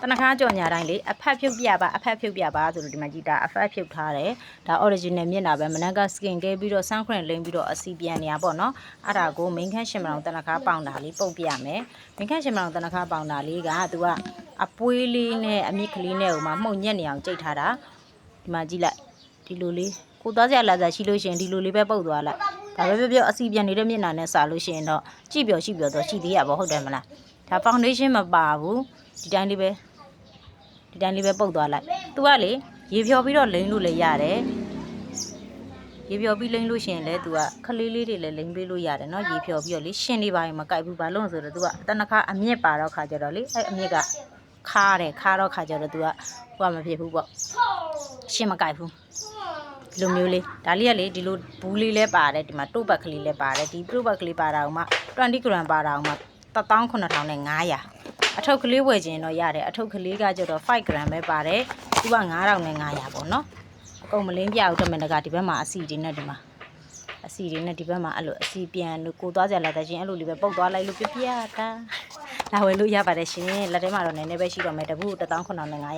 တနခါကြော်ညာတိုင်းလေအဖက်ဖြုတ်ပြပါအဖက်ဖြုတ်ပြပါဆိုလို့ဒီမှာကြည့်တာအဖက်ဖြုတ်ထားတယ်ဒါ original မျက်နှာပဲမနက်က skin ကဲပြီးတော့ sun cream လိမ့်ပြီးတော့အစီပြန်နေရပေါ့နော်အဲ့ဒါကိုမိန်ခန့်ရှင်မအောင်တနခါပေါင်တာလေးပုတ်ပြမယ်မိန်ခန့်ရှင်မအောင်တနခါပေါင်တာလေးကသူကအပွေးလေးနဲ့အမြင့်ကလေးနဲ့ဟိုမှာမှုန်ညက်နေအောင်ကြိတ်ထားတာဒီမှာကြည့်လိုက်ဒီလိုလေးကိုသွားစရာလာစားရှိလို့ရှိရင်ဒီလိုလေးပဲပုတ်သွားလိုက်ဒါပဲပြောအစီပြန်နေတဲ့မျက်နှာနဲ့စာလို့ရှိရင်တော့ကြည့်ပြောရှိပြောတော့ရှိသေးရပါဟုတ်တယ်မလားဒါ foundation မပါဘူးဒီတိုင်းလေးပဲပုတ်သွားလိုက်သူကလေရေဖြော်ပြီးတော့လိမ့်လို့လည်းရတယ်ရေဖြော်ပြီးလိမ့်လို့ရှိရင်လည်းသူကခလေးလေးတွေလည်းလိမ့်ပေးလို့ရတယ်နော်ရေဖြော်ပြီးတော့လေရှင်နေပါရင်မကြိုက်ဘူးဘာလို့ဆိုတော့သူကတနခါအမြင့်ပါတော့ခါကြတော့လေအဲ့အမြင့်ကခါတော့ခါကြတော့သူကဟိုကမဖြစ်ဘူးပေါ့ရှင်မကြိုက်ဘူးဒီလိုမျိုးလေးဒါလေးကလေဒီလိုဘူးလေးလည်းပါတယ်ဒီမှာတိုးဘက်ကလေးလည်းပါတယ်ဒီတိုးဘက်ကလေးပါတာအောင်မှ20 gram ပါတာအောင်မှ19500အထုပ်ကလေးဝယ်ခြင်းတော့ရတယ်အထုပ်ကလေးကကျတော့5 gram ပဲပါတယ်သူက9500ပေါ့နော်အကုန်မလင်းပြအောင်တမန်တကဒီဘက်မှာအစီတွေနဲ့ဒီမှာအစီတွေနဲ့ဒီဘက်မှာအဲ့လိုအစီပြန်လို့ကိုသွားကြလာတဲ့ချင်းအဲ့လိုလေးပဲပုတ်သွားလိုက်လို့ပြပြတာဒါဝယ်လို့ရပါတယ်ရှင်လက်ထဲမှာတော့နည်းနည်းပဲရှိတော့မယ်တပူ19500